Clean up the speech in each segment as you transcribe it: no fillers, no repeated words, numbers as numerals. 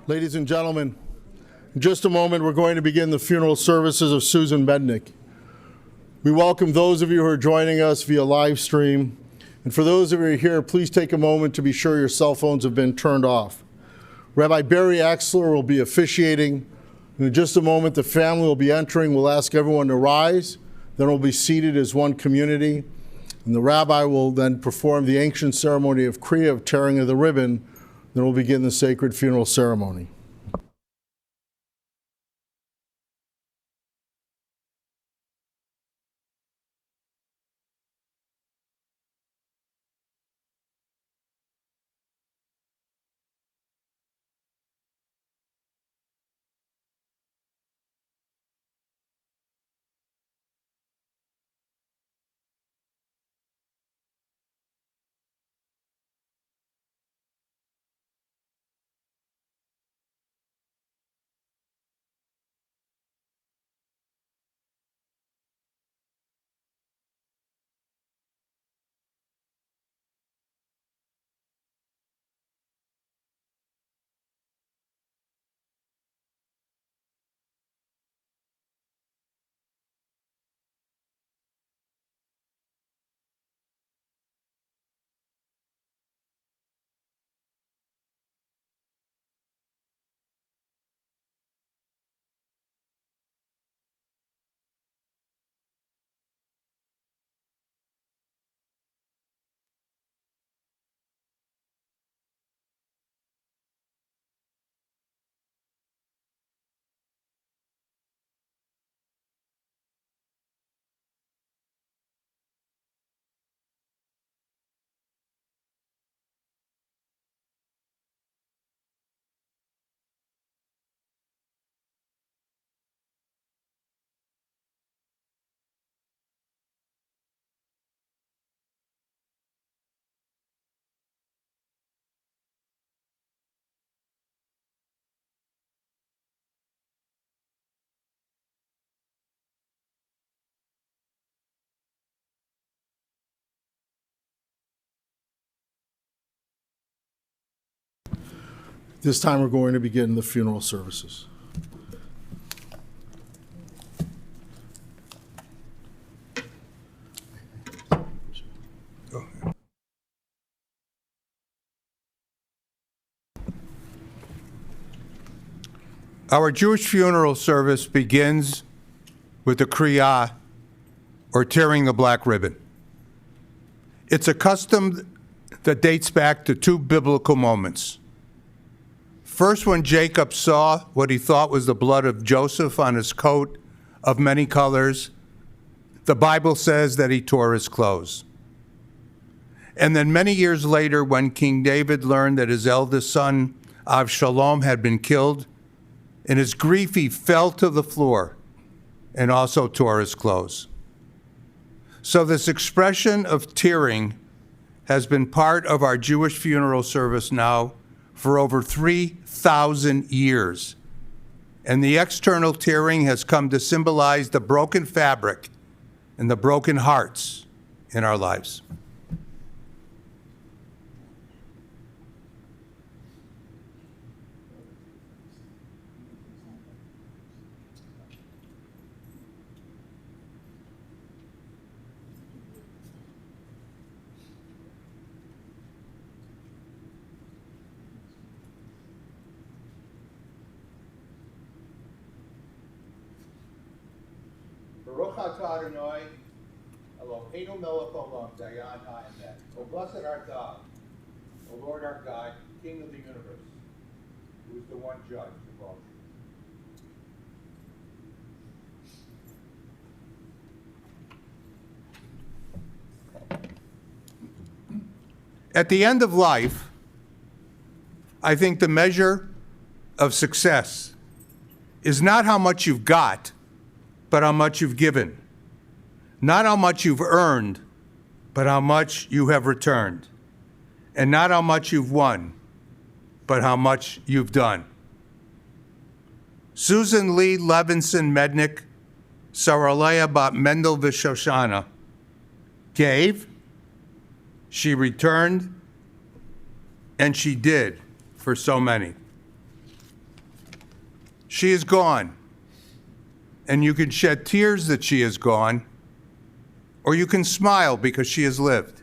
Ladies and gentlemen, in just a moment we're going to begin the funeral services of Susan Mednick. We welcome those of you who are joining us via live stream. And for those of you here, please take a moment to be sure your cell phones have been turned off. Rabbi Barry Axler will be officiating. And in just a moment, the family will be entering. We'll ask everyone to rise. Then we'll be seated as one community. And the rabbi will then perform the ancient ceremony of Kriya, of tearing of the ribbon. Then we'll begin the sacred funeral ceremony. This time we're going to begin the funeral services. Our Jewish funeral service begins with the Kriya, or tearing the black ribbon. It's a custom that dates back to two biblical moments. First, when Jacob saw what he thought was the blood of Joseph on his coat of many colors, the Bible says that he tore his clothes. And then many years later, when King David learned that his eldest son, Avshalom, had been killed, in his grief he fell to the floor and also tore his clothes. So this expression of tearing has been part of our Jewish funeral service now for over 3,000 years. And the external tearing has come to symbolize the broken fabric and the broken hearts in our lives. Baruch atah Adonai, Eloheinu melech olam, dayan ha'emet. O blessed art thou, O Lord our God, King of the universe, who is the one judge of all truth. At the end of life, I think the measure of success is not how much you've got, but how much you've given. Not how much you've earned, but how much you have returned. And not how much you've won, but how much you've done. Susan Lee Levinson Mednick, Saralea Bat Mendel Vishoshana, gave, she returned, and she did for so many. She is gone, and you can shed tears that she is gone, or you can smile because she has lived.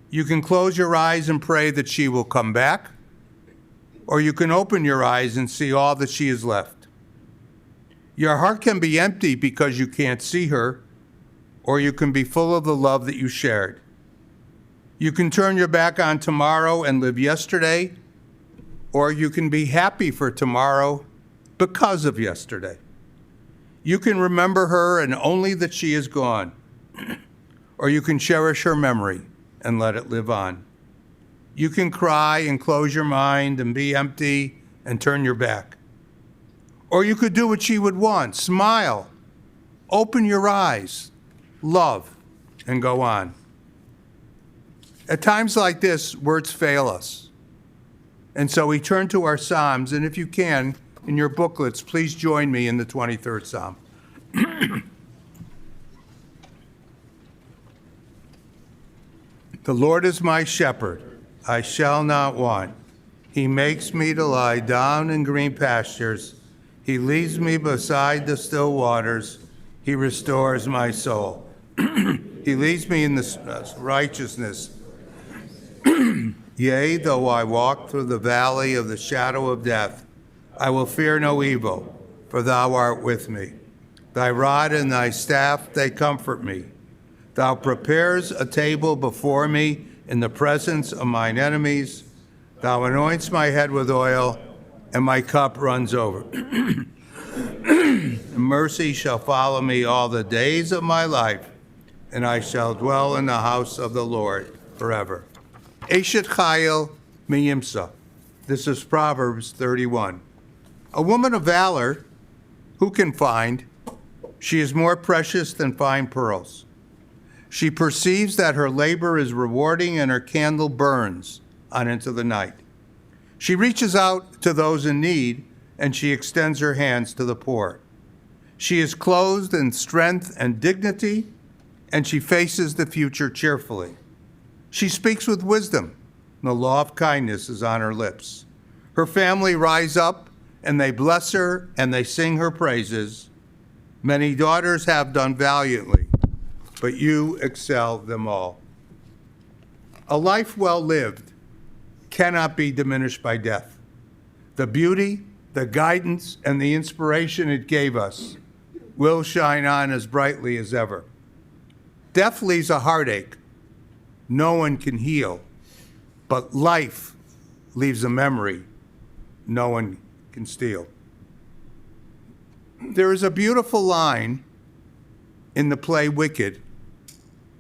You can close your eyes and pray that she will come back, or you can open your eyes and see all that she has left. Your heart can be empty because you can't see her, or you can be full of the love that you shared. You can turn your back on tomorrow and live yesterday, or you can be happy for tomorrow because of yesterday. You can remember her and only that she is gone, or you can cherish her memory and let it live on. You can cry and close your mind and be empty and turn your back. Or you could do what she would want, smile, open your eyes, love, and go on. At times like this, words fail us. And so we turn to our Psalms, and if you can, in your booklets, please join me in the 23rd Psalm. The Lord is my shepherd, I shall not want. He makes me to lie down in green pastures. He leads me beside the still waters. He restores my soul. He leads me in the righteousness. Yea, though I walk through the valley of the shadow of death, I will fear no evil, for thou art with me. Thy rod and thy staff, they comfort me. Thou preparest a table before me in the presence of mine enemies. Thou anoints my head with oil, and my cup runs over. Mercy shall follow me all the days of my life, and I shall dwell in the house of the Lord forever. Eshet Chayil Miyimsa. This is Proverbs 31. A woman of valor, who can find? She is more precious than fine pearls. She perceives that her labor is rewarding and her candle burns on into the night. She reaches out to those in need, and she extends her hands to the poor. She is clothed in strength and dignity, and she faces the future cheerfully. She speaks with wisdom. The law of kindness is on her lips. Her family rise up, and they bless her, and they sing her praises. Many daughters have done valiantly, but you excel them all. A life well lived cannot be diminished by death. The beauty, the guidance, and the inspiration it gave us will shine on as brightly as ever. Death leaves a heartache no one can heal, but life leaves a memory no one can steal. There is a beautiful line in the play Wicked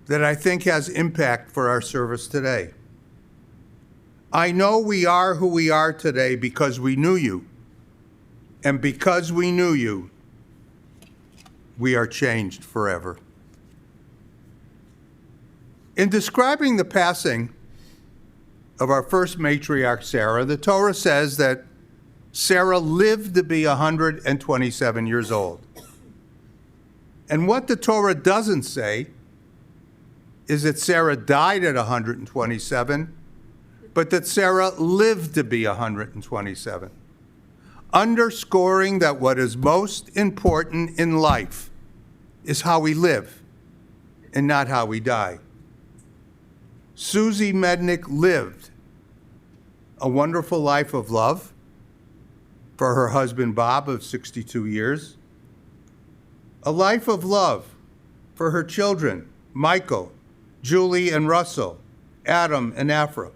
that I think has impact for our service today. I know we are who we are today because we knew you. And because we knew you, we are changed forever. In describing the passing of our first matriarch, Sarah, the Torah says that Sarah lived to be 127 years old. And what the Torah doesn't say is that Sarah died at 127, but that Sarah lived to be 127, underscoring that what is most important in life is how we live and not how we die. Susie Mednick lived a wonderful life of love for her husband Bob of 62 years, a life of love for her children Michael, Julie and Russell, Adam and Afra,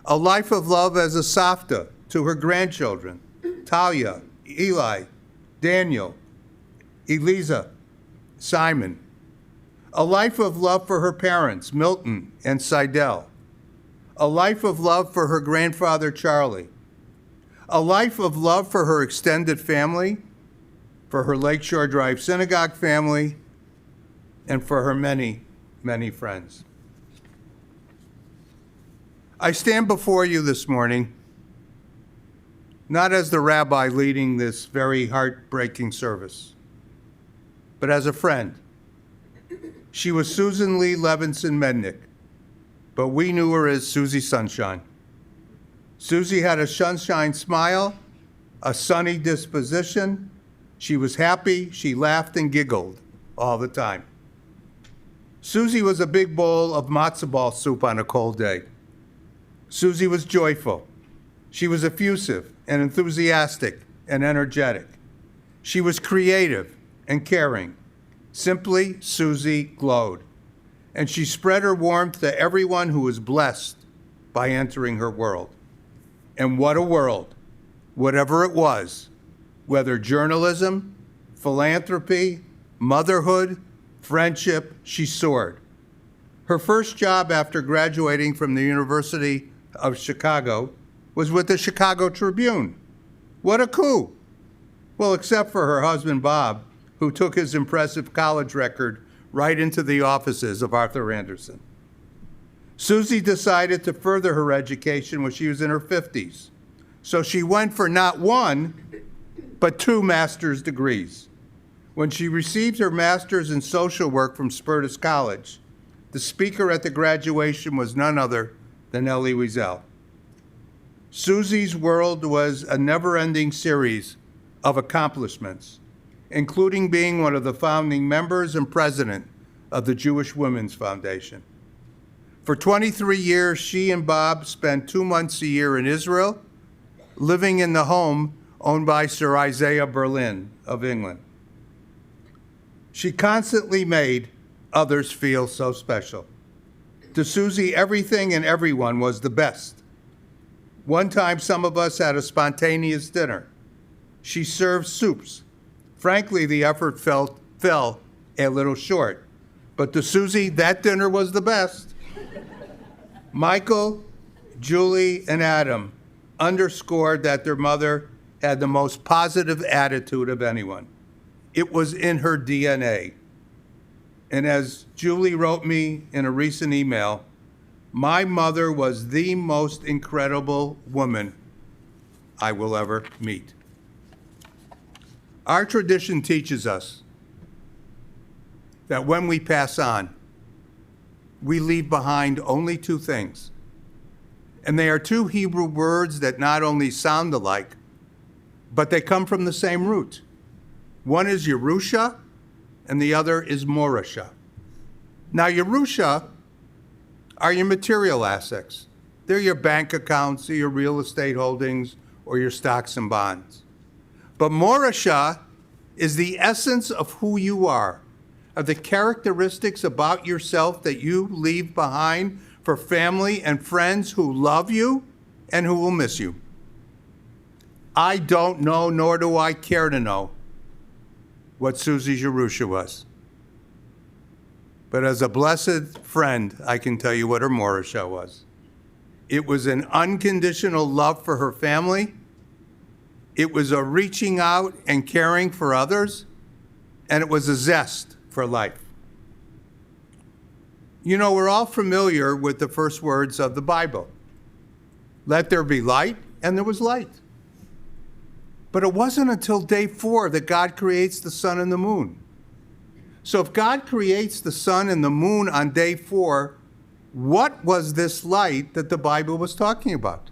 a life of love as a savta to her grandchildren, Talia, Eli, Daniel, Eliza, Simon, a life of love for her parents, Milton and Sydell, a life of love for her grandfather, Charlie, a life of love for her extended family, for her Lakeshore Drive Synagogue family, and for her many, many friends. I stand before you this morning, not as the rabbi leading this very heartbreaking service, but as a friend. She was Susan Lee Levinson Mednick, but we knew her as Susie Sunshine. Susie had a sunshine smile a sunny disposition. She was happy. She laughed and giggled all the time. Susie was a big bowl of matzo ball soup on a cold day. Susie was joyful. She was effusive and enthusiastic and energetic. She was creative and caring. Simply, Susie glowed. And she spread her warmth to everyone who was blessed by entering her world. And what a world, whatever it was, whether journalism, philanthropy, motherhood, friendship, she soared. Her first job after graduating from the University of Chicago was with the Chicago Tribune. What a coup! Well, except for her husband, Bob, who took his impressive college record right into the offices of Arthur Andersen. Susie decided to further her education when she was in her 50s. So she went for not one, but 2 master's degrees. When she received her master's in social work from Spertus College, the speaker at the graduation was none other than Elie Wiesel. Susie's world was a never-ending series of accomplishments, including being one of the founding members and president of the Jewish Women's Foundation. For 23 years, she and Bob spent 2 months a year in Israel, living in the home owned by Sir Isaiah Berlin of England. She constantly made others feel so special. To Susie, everything and everyone was the best. One time, some of us had a spontaneous dinner. She served soups. Frankly, the effort fell a little short. But to Susie, that dinner was the best. Michael, Julie, and Adam underscored that their mother had the most positive attitude of anyone. It was in her DNA. And as Julie wrote me in a recent email, my mother was the most incredible woman I will ever meet. Our tradition teaches us that when we pass on, we leave behind only 2 things. And they are 2 Hebrew words that not only sound alike, but they come from the same root. One is Yerusha, and the other is Morasha. Now, Yerusha are your material assets. They're your bank accounts, or your real estate holdings, or your stocks and bonds. But Morasha is the essence of who you are the characteristics about yourself that you leave behind for family and friends who love you and who will miss you. I don't know, nor do I care to know, what Susie's Yerusha was. But as a blessed friend, I can tell you what her Morasha was. It was an unconditional love for her family. It was a reaching out and caring for others. And it was a zest for life. You know, we're all familiar with the first words of the Bible. Let there be light, and there was light. But it wasn't until day 4 that God creates the sun and the moon. So if God creates the sun and the moon on day 4, what was this light that the Bible was talking about?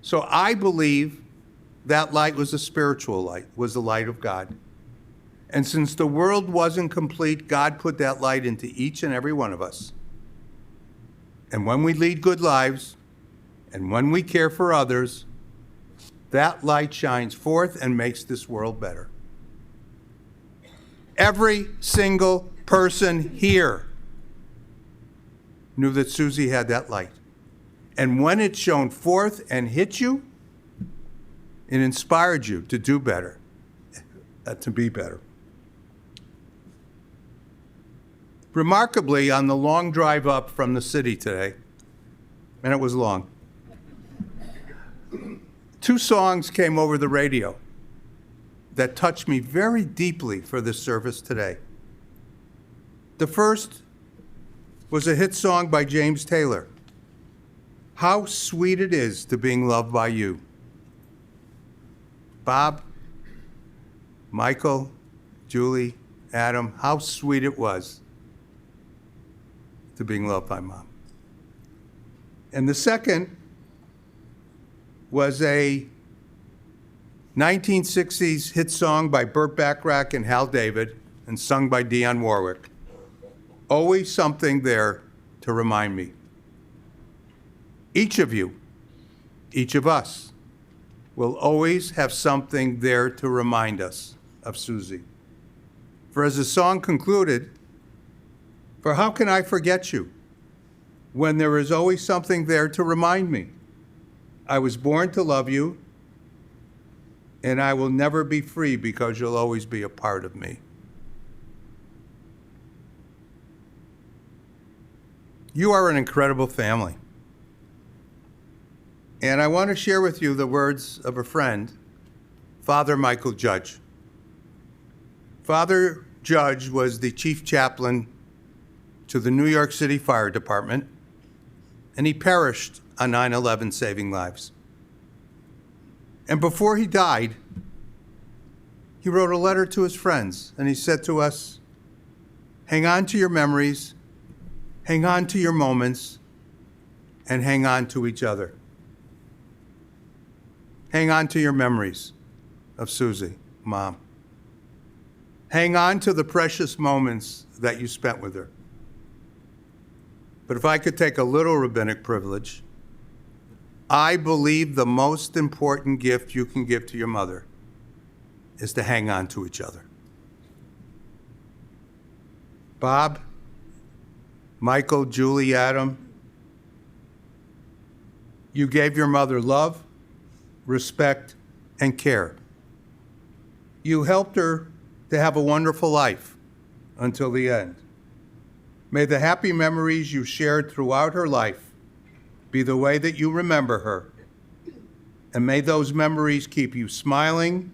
So I believe that light was a spiritual light, was the light of God. And since the world wasn't complete, God put that light into each and every one of us. And when we lead good lives, and when we care for others, that light shines forth and makes this world better. Every single person here knew that Susie had that light. And when it shone forth and hit you, it inspired you to do better, to be better. Remarkably, on the long drive up from the city today, and it was long, 2 songs came over the radio that touched me very deeply for this service today. The first was a hit song by James Taylor, How Sweet It Is to Being Loved by You. Bob, Michael, Julie, Adam, how sweet it was to being loved by Mom. And the second was a 1960s hit song by Burt Bacharach and Hal David, and sung by Dionne Warwick. Always something there to remind me. Each of you, each of us, will always have something there to remind us of Susie. For as the song concluded, for how can I forget you when there is always something there to remind me? I was born to love you, and I will never be free because you'll always be a part of me. You are an incredible family. And I want to share with you the words of a friend, Father Michael Judge. Father Judge was the chief chaplain to the New York City Fire Department, and he perished on 9/11 saving lives. And before he died, he wrote a letter to his friends, and he said to us, hang on to your memories, hang on to your moments, and hang on to each other. Hang on to your memories of Susie, Mom. Hang on to the precious moments that you spent with her. But if I could take a little rabbinic privilege, I believe the most important gift you can give to your mother is to hang on to each other. Bob, Michael, Julie, Adam, you gave your mother love, respect, and care. You helped her to have a wonderful life until the end. May the happy memories you shared throughout her life be the way that you remember her. And may those memories keep you smiling,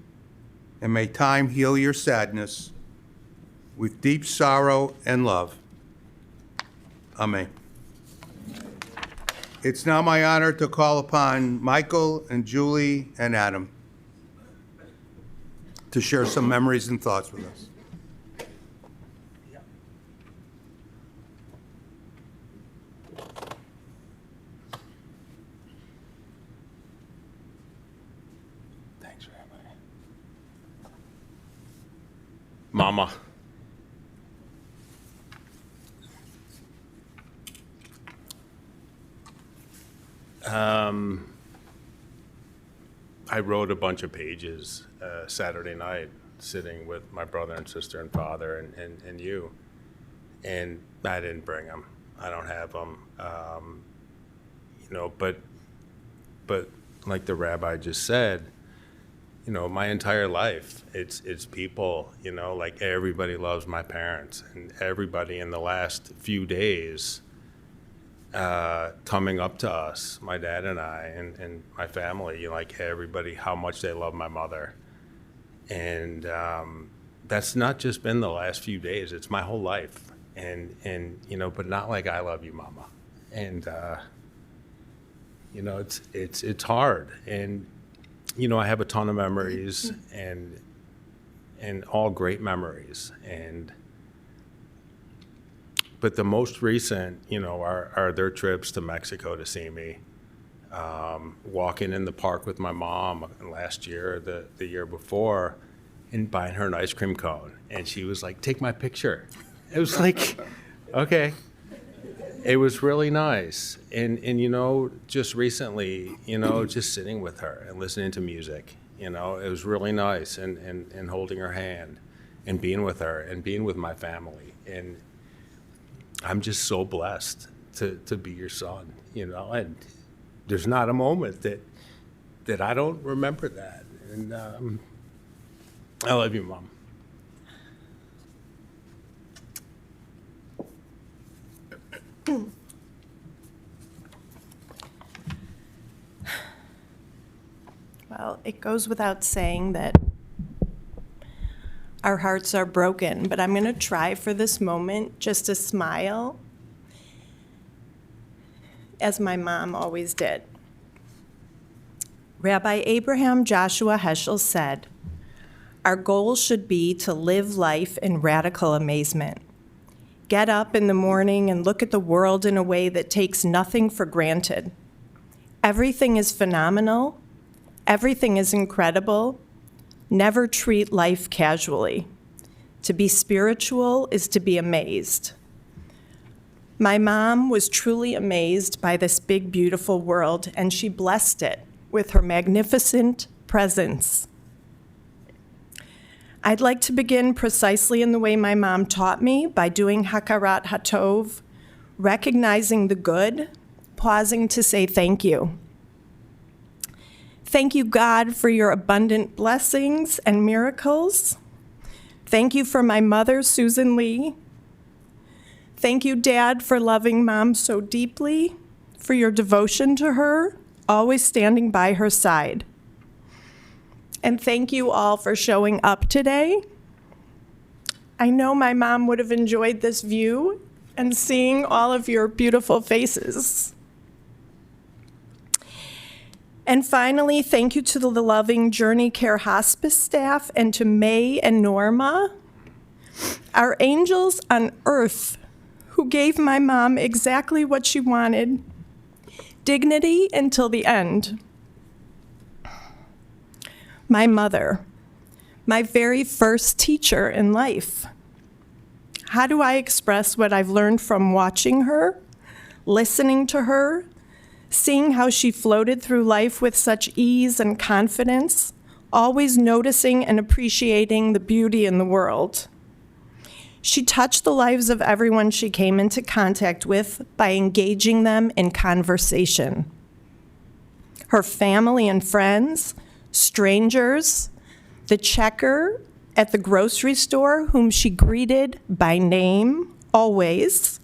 and may time heal your sadness with deep sorrow and love. Amen. It's now my honor to call upon Michael and Julie and Adam to share some memories and thoughts with us. Thanks, Rabbi. Mama. I wrote a bunch of pages Saturday night, sitting with my brother and sister and father and you, and I didn't bring them. I don't have them, but like the rabbi just said, my entire life, it's people, like everybody loves my parents, and everybody in the last few days coming up to us, my dad and I, and my family, like everybody, how much they love my mother. And that's not just been the last few days, it's my whole life. And but not like I love you, Mama. And, it's hard. And, I have a ton of memories and all great memories. But the most recent, are their trips to Mexico to see me. Walking in the park with my mom last year, the year before, and buying her an ice cream cone. And she was like, take my picture. It was like, okay. It was really nice. And just recently, just sitting with her and listening to music, it was really nice, and holding her hand and being with her and being with my family. And I'm just so blessed to be your son, and there's not a moment that I don't remember that. And I love you, Mom. Well, it goes without saying that our hearts are broken, but I'm going to try for this moment just to smile, as my mom always did. Rabbi Abraham Joshua Heschel said, "Our goal should be to live life in radical amazement. Get up in the morning and look at the world in a way that takes nothing for granted. Everything is phenomenal, everything is incredible, Never treat life casually. To be spiritual is to be amazed. My mom was truly amazed by this big, beautiful world, and she blessed it with her magnificent presence. I'd like to begin precisely in the way my mom taught me, by doing hakarat hatov, recognizing the good, pausing to say thank you. Thank you, God, for your abundant blessings and miracles. Thank you for my mother, Susan Lee. Thank you, Dad, for loving Mom so deeply, for your devotion to her, always standing by her side. And thank you all for showing up today. I know my mom would have enjoyed this view and seeing all of your beautiful faces. And finally, thank you to the loving Journey Care Hospice staff and to May and Norma, our angels on earth who gave my mom exactly what she wanted, dignity until the end. My mother, my very first teacher in life. How do I express what I've learned from watching her, listening to her, seeing how she floated through life with such ease and confidence, always noticing and appreciating the beauty in the world? She touched the lives of everyone she came into contact with by engaging them in conversation. Her family and friends, strangers, the checker at the grocery store whom she greeted by name, always,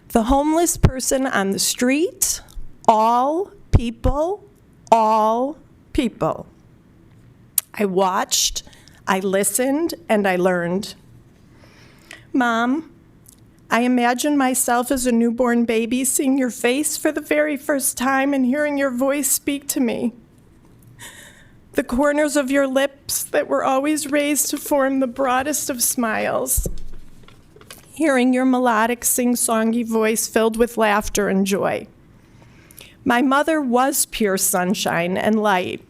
the homeless person on the street, all people, all people. I watched, I listened, and I learned. Mom, I imagine myself as a newborn baby seeing your face for the very first time and hearing your voice speak to me. The corners of your lips that were always raised to form the broadest of smiles. Hearing your melodic, sing-songy voice filled with laughter and joy. My mother was pure sunshine and light,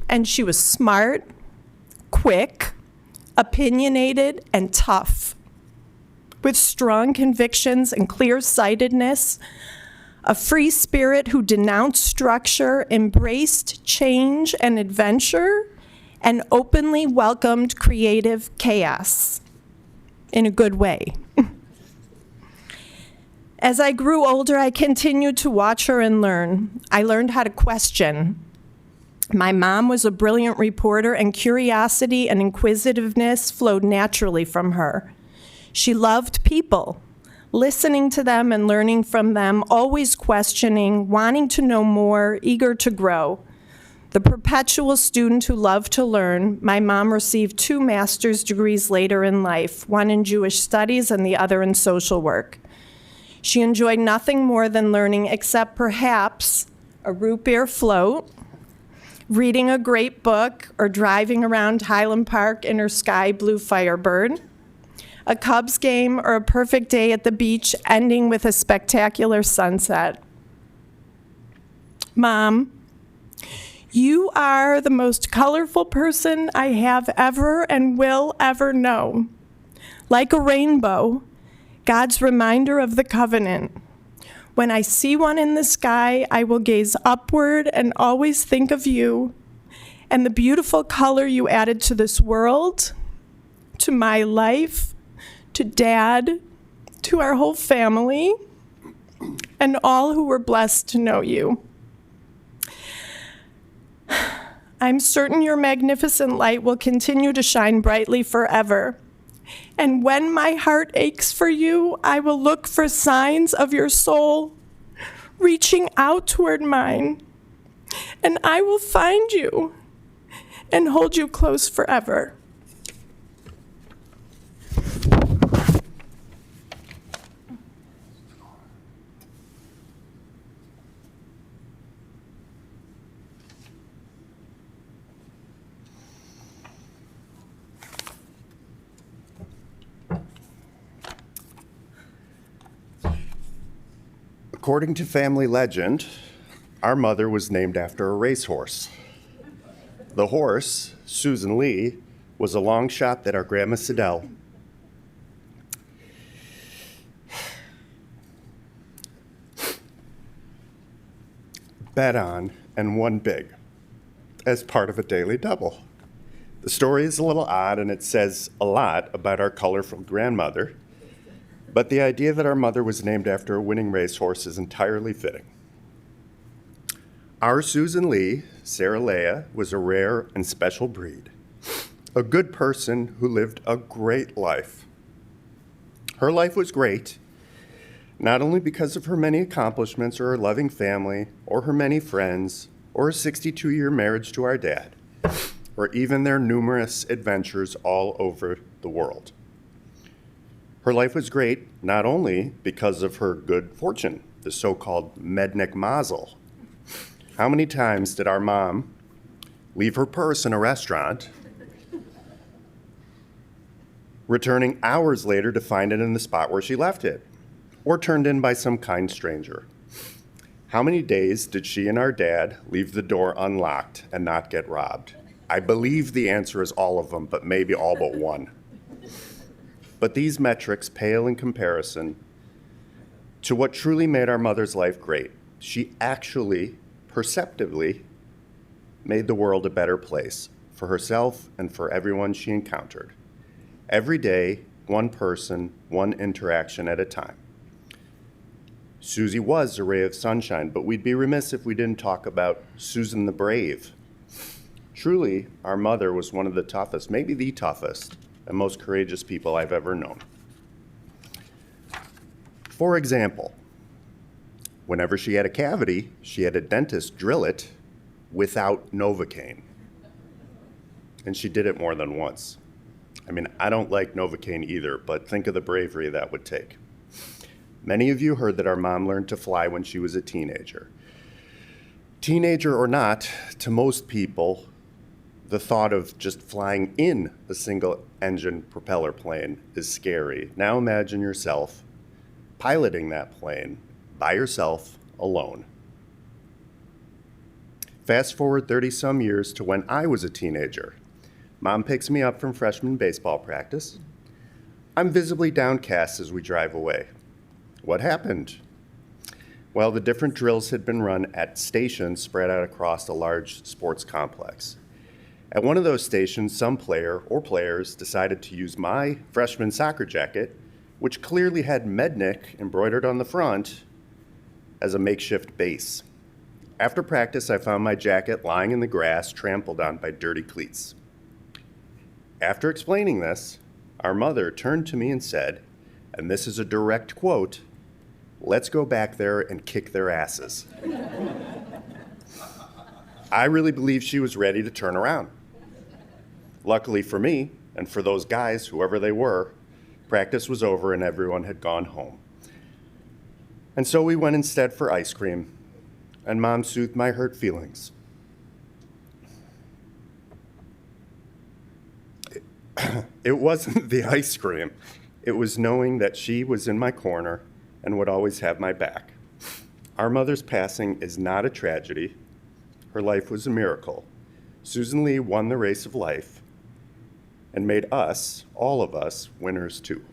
and she was smart, quick, opinionated, and tough, with strong convictions and clear-sightedness, a free spirit who denounced structure, embraced change and adventure, and openly welcomed creative chaos in a good way. As I grew older, I continued to watch her and learn. I learned how to question. My mom was a brilliant reporter, and curiosity and inquisitiveness flowed naturally from her. She loved people, listening to them and learning from them, always questioning, wanting to know more, eager to grow. The perpetual student who loved to learn, my mom received 2 master's degrees later in life, one in Jewish studies and the other in social work. She enjoyed nothing more than learning except perhaps a root beer float, reading a great book, or driving around Highland Park in her sky blue Firebird, a Cubs game, or a perfect day at the beach ending with a spectacular sunset. Mom, you are the most colorful person I have ever and will ever know. Like a rainbow, God's reminder of the covenant. When I see one in the sky, I will gaze upward and always think of you and the beautiful color you added to this world, to my life, to Dad, to our whole family, and all who were blessed to know you. I'm certain your magnificent light will continue to shine brightly forever. And when my heart aches for you, I will look for signs of your soul reaching out toward mine. And I will find you and hold you close forever. According to family legend, our mother was named after a racehorse. The horse, Susan Lee, was a long shot that our grandma Sydell bet on and won big as part of a daily double. The story is a little odd and it says a lot about our colorful grandmother, but the idea that our mother was named after a winning racehorse is entirely fitting. Our Susan Lee, Sarah Leah, was a rare and special breed, a good person who lived a great life. Her life was great, not only because of her many accomplishments or her loving family or her many friends or her 62-year marriage to our dad, or even their numerous adventures all over the world. Her life was great not only because of her good fortune, the so-called Mednick mazel. How many times did our mom leave her purse in a restaurant, returning hours later to find it in the spot where she left it, or turned in by some kind stranger? How many days did she and our dad leave the door unlocked and not get robbed? I believe the answer is all of them, but maybe all but one. But these metrics pale in comparison to what truly made our mother's life great. She actually, perceptively, made the world a better place for herself and for everyone she encountered. Every day, one person, one interaction at a time. Susie was a ray of sunshine, but we'd be remiss if we didn't talk about Susan the Brave. Truly, our mother was one of the toughest, maybe the toughest, and most courageous people I've ever known. For example, whenever she had a cavity, she had a dentist drill it without Novocaine. And she did it more than once. I mean, I don't like Novocaine either, but think of the bravery that would take. Many of you heard that our mom learned to fly when she was a teenager. Teenager or not, to most people, the thought of just flying in a single-engine propeller plane is scary. Now imagine yourself piloting that plane by yourself, alone. Fast forward 30-some years to when I was a teenager. Mom picks me up from freshman baseball practice. I'm visibly downcast as we drive away. What happened? Well, the different drills had been run at stations spread out across a large sports complex. At one of those stations, some player or players decided to use my freshman soccer jacket, which clearly had Mednick embroidered on the front, as a makeshift base. After practice, I found my jacket lying in the grass, trampled on by dirty cleats. After explaining this, our mother turned to me and said, and this is a direct quote, "Let's go back there and kick their asses." I really believe she was ready to turn around. Luckily for me, and for those guys, whoever they were, practice was over and everyone had gone home. And so we went instead for ice cream, and Mom soothed my hurt feelings. It wasn't the ice cream. It was knowing that she was in my corner and would always have my back. Our mother's passing is not a tragedy. Her life was a miracle. Susan Lee won the race of life and made us, all of us, winners too.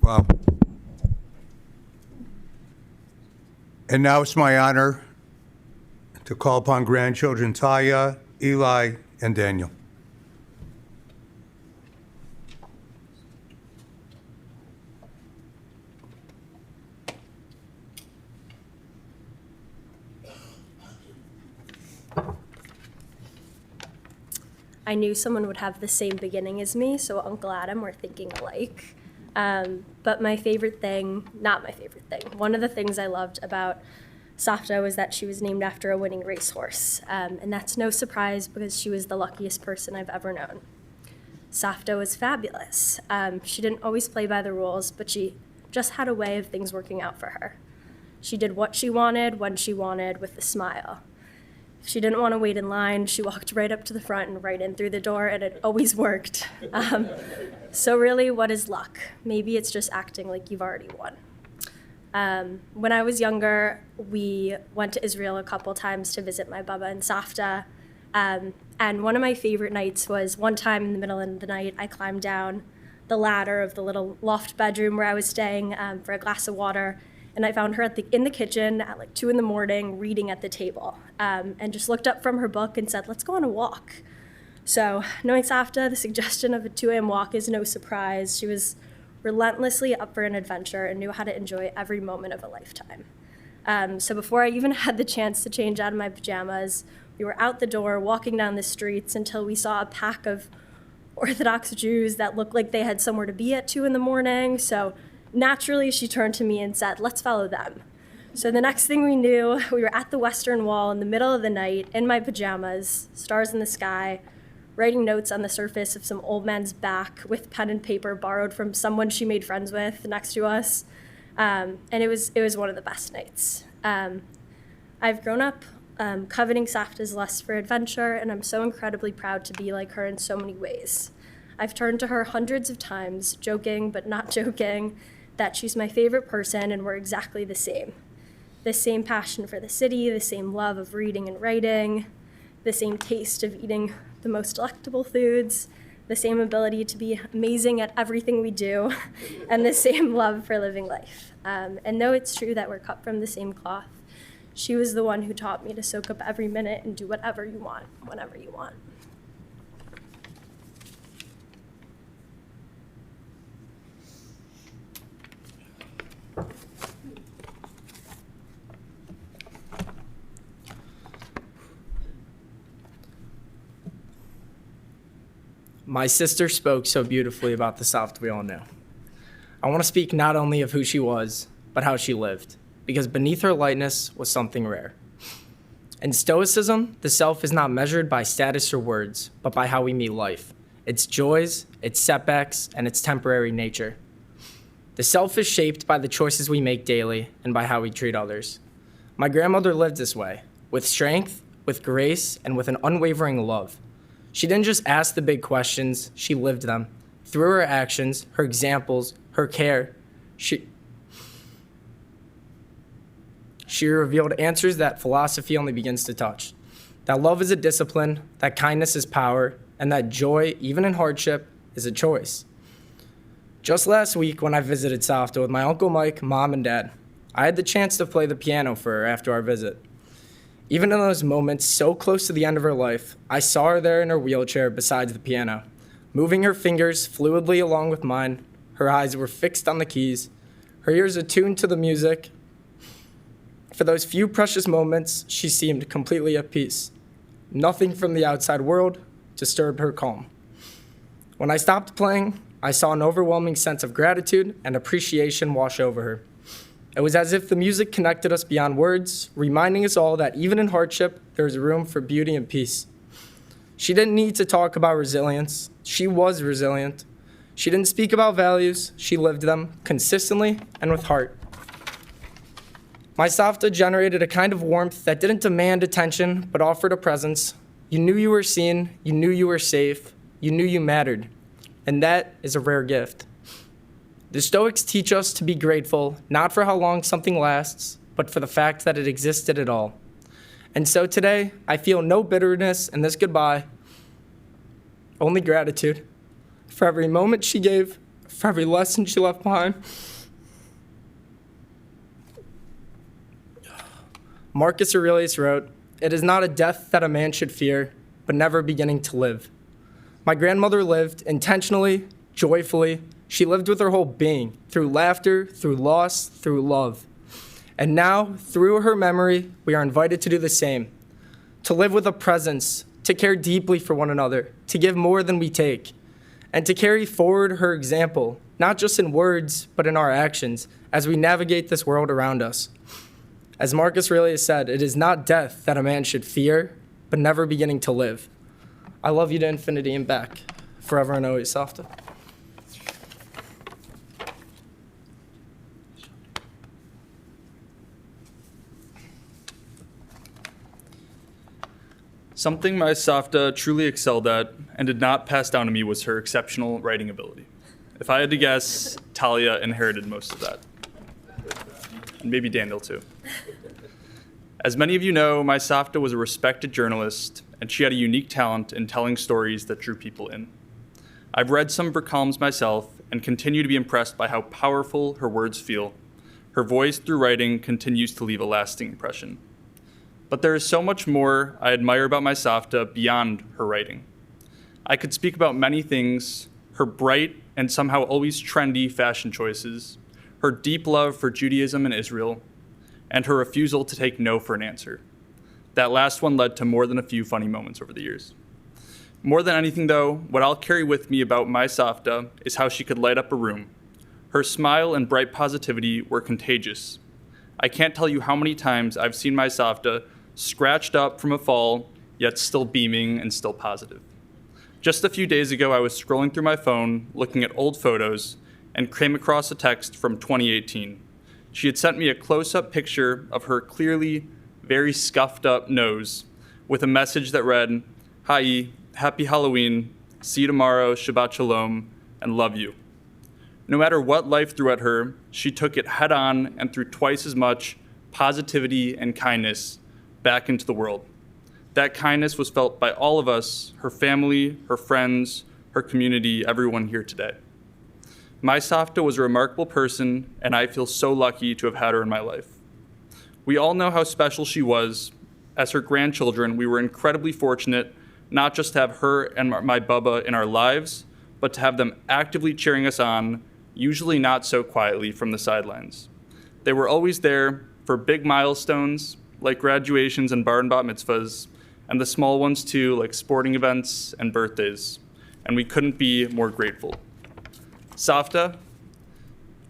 Wow. And now it's my honor to call upon grandchildren Talia, Eli, and Daniel. I knew someone would have the same beginning as me, so Uncle Adam, we're thinking alike. But my favorite thing, not my favorite thing, one of the things I loved about Safta was that she was named after a winning racehorse. And that's no surprise because she was the luckiest person I've ever known. Safta was fabulous. She didn't always play by the rules, but she just had a way of things working out for her. She did what she wanted, when she wanted, with a smile. If she didn't want to wait in line, she walked right up to the front and right in through the door, and it always worked. So really, what is luck? Maybe it's just acting like you've already won. When I was younger, we went to Israel a couple times to visit my Baba and Savta. And one of my favorite nights was one time in the middle of the night, I climbed down the ladder of the little loft bedroom where I was staying for a glass of water. And I found her in the kitchen at like 2 a.m. reading at the table, and just looked up from her book and said, "Let's go on a walk." So knowing Savta, the suggestion of a 2 a.m. walk is no surprise. She was relentlessly up for an adventure and knew how to enjoy every moment of a lifetime. So before I even had the chance to change out of my pajamas, we were out the door walking down the streets until we saw a pack of Orthodox Jews that looked like they had somewhere to be at 2 a.m. So naturally, she turned to me and said, "Let's follow them." So the next thing we knew, we were at the Western Wall in the middle of the night in my pajamas, stars in the sky, writing notes on the surface of some old man's back with pen and paper borrowed from someone she made friends with next to us. And it was one of the best nights. I've grown up coveting Savta's lust for adventure, and I'm so incredibly proud to be like her in so many ways. I've turned to her hundreds of times, joking but not joking, that she's my favorite person and we're exactly the same. The same passion for the city, the same love of reading and writing, the same taste of eating the most delectable foods, the same ability to be amazing at everything we do, and the same love for living life. And though it's true that we're cut from the same cloth, she was the one who taught me to soak up every minute and do whatever you want, whenever you want. My sister spoke so beautifully about the Savta we all knew. I want to speak not only of who she was, but how she lived, because beneath her lightness was something rare. In Stoicism, the self is not measured by status or words, but by how we meet life, its joys, its setbacks, and its temporary nature. The self is shaped by the choices we make daily and by how we treat others. My grandmother lived this way, with strength, with grace, and with an unwavering love. She didn't just ask the big questions, she lived them. Through her actions, her examples, her care, she revealed answers that philosophy only begins to touch. That love is a discipline, that kindness is power, and that joy, even in hardship, is a choice. Just last week, when I visited Savta with my Uncle Mike, Mom, and Dad, I had the chance to play the piano for her after our visit. Even in those moments so close to the end of her life, I saw her there in her wheelchair beside the piano, moving her fingers fluidly along with mine. Her eyes were fixed on the keys, her ears attuned to the music. For those few precious moments, she seemed completely at peace. Nothing from the outside world disturbed her calm. When I stopped playing, I saw an overwhelming sense of gratitude and appreciation wash over her. It was as if the music connected us beyond words, reminding us all that even in hardship, there is room for beauty and peace. She didn't need to talk about resilience. She was resilient. She didn't speak about values. She lived them consistently and with heart. My Savta generated a kind of warmth that didn't demand attention, but offered a presence. You knew you were seen. You knew you were safe. You knew you mattered. And that is a rare gift. The Stoics teach us to be grateful, not for how long something lasts, but for the fact that it existed at all. And so today, I feel no bitterness in this goodbye, only gratitude for every moment she gave, for every lesson she left behind. Marcus Aurelius wrote, "It is not a death that a man should fear, but never beginning to live." My grandmother lived intentionally, joyfully. She lived with her whole being, through laughter, through loss, through love. And now, through her memory, we are invited to do the same, to live with a presence, to care deeply for one another, to give more than we take, and to carry forward her example, not just in words, but in our actions, as we navigate this world around us. As Marcus Aurelius said, it is not death that a man should fear, but never beginning to live. I love you to infinity and back, forever and always, Savta. Something my Savta truly excelled at and did not pass down to me was her exceptional writing ability. If I had to guess, Talia inherited most of that. And maybe Daniel too. As many of you know, my Savta was a respected journalist, and she had a unique talent in telling stories that drew people in. I've read some of her columns myself and continue to be impressed by how powerful her words feel. Her voice through writing continues to leave a lasting impression. But there is so much more I admire about my Savta beyond her writing. I could speak about many things: her bright and somehow always trendy fashion choices, her deep love for Judaism and Israel, and her refusal to take no for an answer. That last one led to more than a few funny moments over the years. More than anything, though, what I'll carry with me about my Savta is how she could light up a room. Her smile and bright positivity were contagious. I can't tell you how many times I've seen my Savta scratched up from a fall, yet still beaming and still positive. Just a few days ago, I was scrolling through my phone, looking at old photos, and came across a text from 2018. She had sent me a close-up picture of her clearly very scuffed up nose with a message that read, "Hi, happy Halloween, see you tomorrow, Shabbat Shalom, and love you." No matter what life threw at her, she took it head on and threw twice as much positivity and kindness back into the world. That kindness was felt by all of us, her family, her friends, her community, everyone here today. My Savta was a remarkable person, and I feel so lucky to have had her in my life. We all know how special she was. As her grandchildren, we were incredibly fortunate not just to have her and my Bubba in our lives, but to have them actively cheering us on, usually not so quietly from the sidelines. They were always there for big milestones, like graduations and bar and bat mitzvahs, and the small ones too, like sporting events and birthdays, and we couldn't be more grateful. Savta,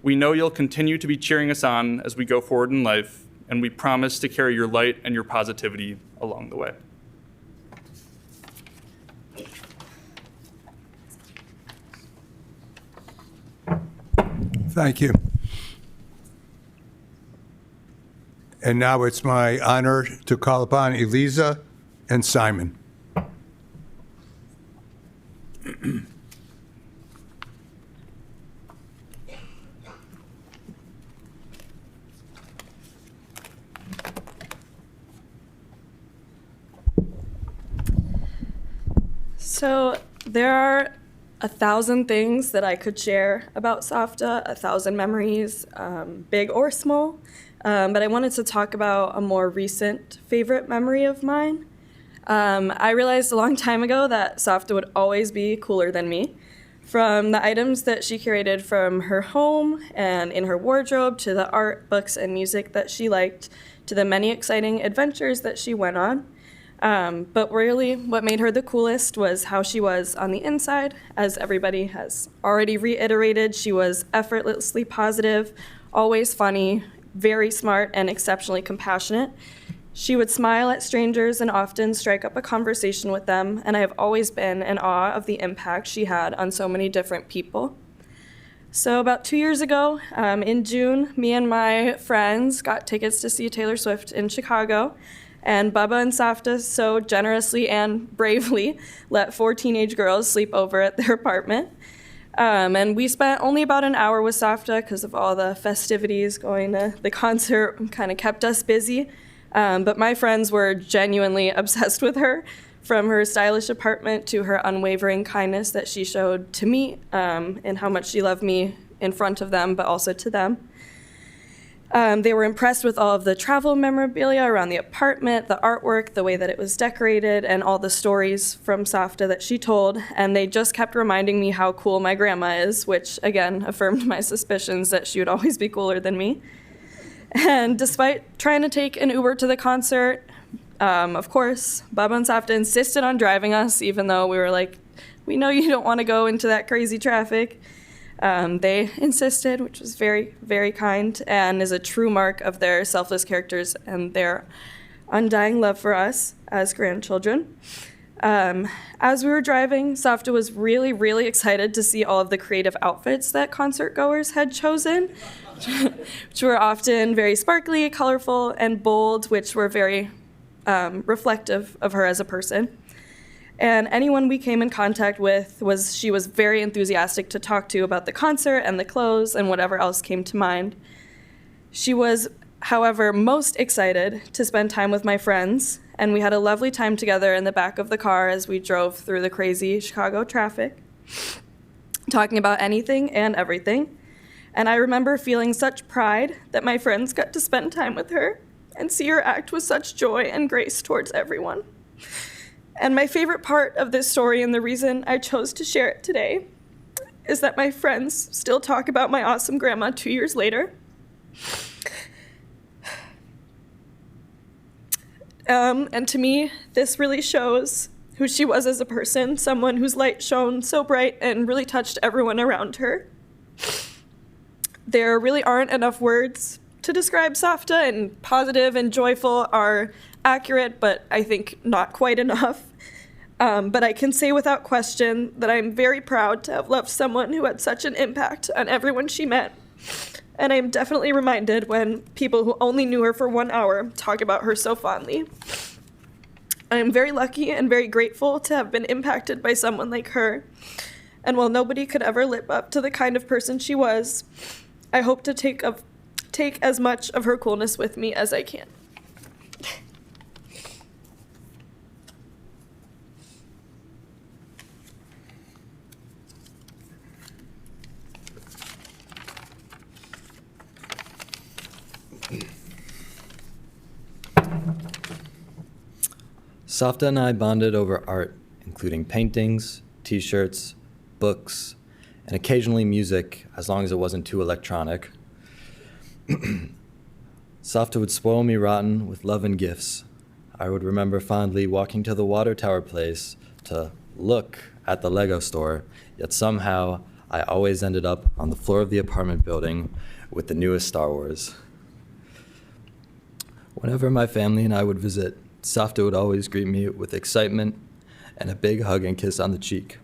we know you'll continue to be cheering us on as we go forward in life, and we promise to carry your light and your positivity along the way. Thank you. And now it's my honor to call upon Eliza and Simon. So there are 1,000 things that I could share about Savta, 1,000 memories, big or small. But I wanted to talk about a more recent favorite memory of mine. I realized a long time ago that Savta would always be cooler than me. From the items that she curated from her home and in her wardrobe, to the art, books, and music that she liked, to the many exciting adventures that she went on. But really, what made her the coolest was how she was on the inside. As everybody has already reiterated, she was effortlessly positive, always funny, very smart, and exceptionally compassionate. She would smile at strangers and often strike up a conversation with them, and I have always been in awe of the impact she had on so many different people. So about 2 years ago, in June, me and my friends got tickets to see Taylor Swift in Chicago, and Bubba and Savta so generously and bravely let 4 teenage girls sleep over at their apartment. And we spent only about an hour with Savta because of all the festivities going to the concert kind of kept us busy. But my friends were genuinely obsessed with her, from her stylish apartment to her unwavering kindness that she showed to me, and how much she loved me in front of them, but also to them. They were impressed with all of the travel memorabilia around the apartment, the artwork, the way that it was decorated, and all the stories from Savta that she told. And they just kept reminding me how cool my grandma is, which again affirmed my suspicions that she would always be cooler than me. And despite trying to take an Uber to the concert, of course, Bubba and Savta insisted on driving us, even though we were like, we know you don't want to go into that crazy traffic. They insisted, which was very, very kind, and is a true mark of their selfless characters and their undying love for us as grandchildren. As we were driving, Savta was really, really excited to see all of the creative outfits that concert goers had chosen, which were often very sparkly, colorful, and bold, which were very reflective of her as a person. And anyone we came in contact with she was very enthusiastic to talk to about the concert and the clothes and whatever else came to mind. She was, however, most excited to spend time with my friends, and we had a lovely time together in the back of the car as we drove through the crazy Chicago traffic, talking about anything and everything. And I remember feeling such pride that my friends got to spend time with her and see her act with such joy and grace towards everyone. And my favorite part of this story, and the reason I chose to share it today, is that my friends still talk about my awesome grandma 2 years later. And to me, this really shows who she was as a person, someone whose light shone so bright and really touched everyone around her. There really aren't enough words to describe Safta, and positive and joyful are accurate, but I think not quite enough. But I can say without question that I'm very proud to have loved someone who had such an impact on everyone she met. And I'm definitely reminded when people who only knew her for 1 hour talk about her so fondly. I am very lucky and very grateful to have been impacted by someone like her. And while nobody could ever live up to the kind of person she was, I hope to take as much of her coolness with me as I can. Safta and I bonded over art, including paintings, t-shirts, books, and occasionally music, as long as it wasn't too electronic. Safta would spoil me rotten with love and gifts. I would remember fondly walking to the water tower place to look at the Lego store, yet somehow I always ended up on the floor of the apartment building with the newest Star Wars. Whenever my family and I would visit, Safta would always greet me with excitement and a big hug and kiss on the cheek.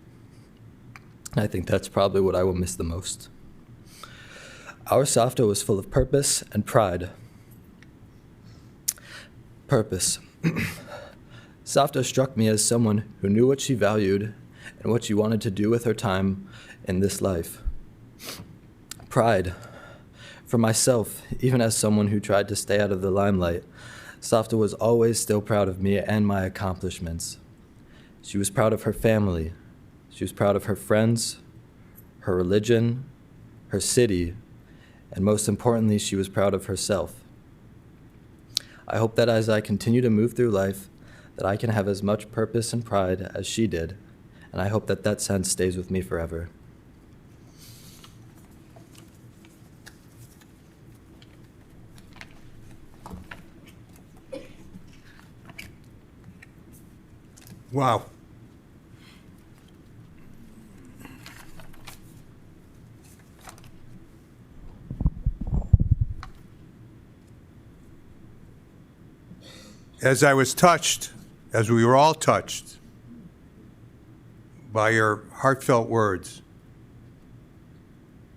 I think that's probably what I will miss the most. Our Safta was full of purpose and pride. Purpose. Safta struck me as someone who knew what she valued and what she wanted to do with her time in this life. Pride. For myself, even as someone who tried to stay out of the limelight, Safta was always still proud of me and my accomplishments. She was proud of her family. She was proud of her friends, her religion, her city, and most importantly, she was proud of herself. I hope that as I continue to move through life, that I can have as much purpose and pride as she did, and I hope that that sense stays with me forever. Wow. As I was touched, as we were all touched by your heartfelt words,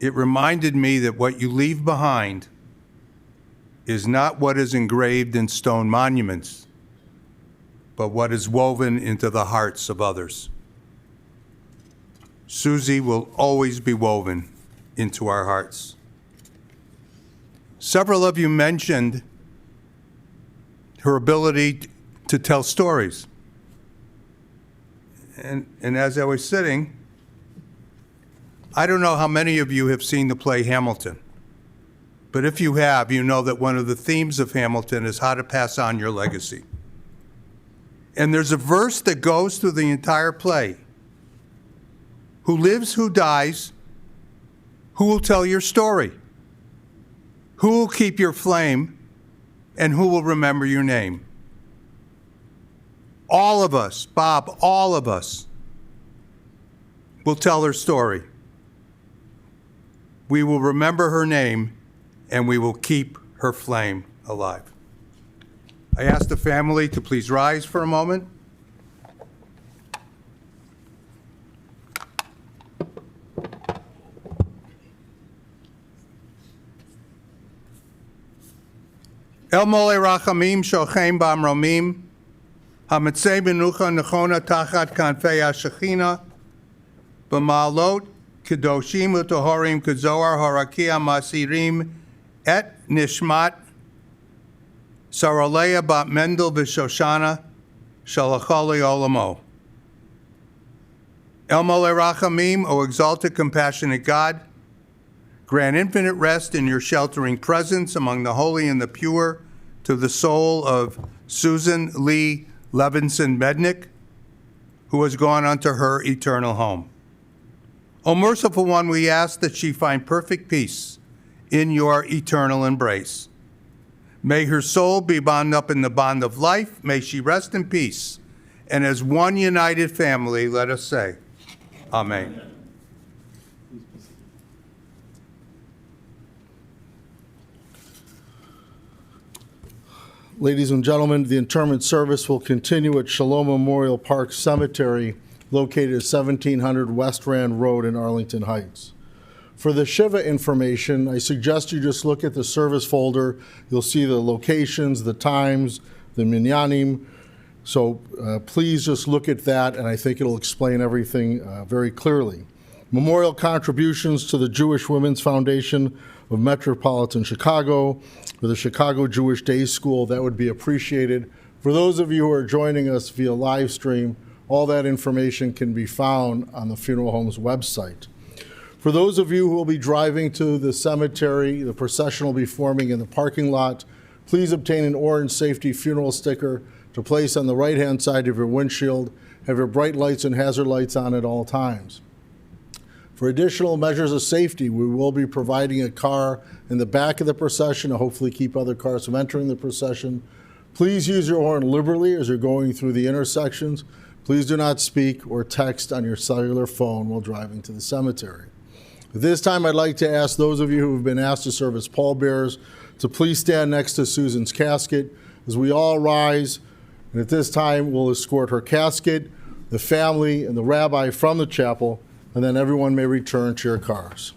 it reminded me that what you leave behind is not what is engraved in stone monuments, but what is woven into the hearts of others. Susie will always be woven into our hearts. Several of you mentioned her ability to tell stories. And as I was sitting, I don't know how many of you have seen the play Hamilton, but if you have, you know that one of the themes of Hamilton is how to pass on your legacy. And there's a verse that goes through the entire play. Who lives, who dies, who will tell your story? Who will keep your flame, and who will remember your name? All of us, Bob, all of us will tell her story. We will remember her name, and we will keep her flame alive. I ask the family to please rise for a moment. El Mole Rachamim Shochem Bam Romim, Hamitzei Menucha Nechona Tachat Kanfei HaShechina, B'ma'alot Kedoshim U'Tohorim Kezohar Harakia Masirim Et Nishmat Saraleya Bat Mendel V'Shoshana Shalachali Olamo. El Molei Rachamim, O exalted, compassionate God, grant infinite rest in your sheltering presence among the holy and the pure to the soul of Susan Lee Levinson Mednick, who has gone unto her eternal home. O merciful one, we ask that she find perfect peace in your eternal embrace. May her soul be bound up in the bond of life. May she rest in peace. And as one united family, let us say, Amen. Ladies and gentlemen, the interment service will continue at Shalom Memorial Park Cemetery, located at 1700 West Rand Road in Arlington Heights. For the Shiva information, I suggest you just look at the service folder. You'll see the locations, the times, the minyanim. So please just look at that, and I think it'll explain everything very clearly. Memorial contributions to the Jewish Women's Foundation of Metropolitan Chicago, or the Chicago Jewish Day School, that would be appreciated. For those of you who are joining us via live stream, all that information can be found on the funeral home's website. For those of you who will be driving to the cemetery, the procession will be forming in the parking lot. Please obtain an orange safety funeral sticker to place on the right-hand side of your windshield. Have your bright lights and hazard lights on at all times. For additional measures of safety, we will be providing a car in the back of the procession to hopefully keep other cars from entering the procession. Please use your horn liberally as you're going through the intersections. Please do not speak or text on your cellular phone while driving to the cemetery. At this time, I'd like to ask those of you who have been asked to serve as pallbearers to please stand next to Susan's casket as we all rise. And at this time, we'll escort her casket, the family, and the rabbi from the chapel, and then everyone may return to your cars.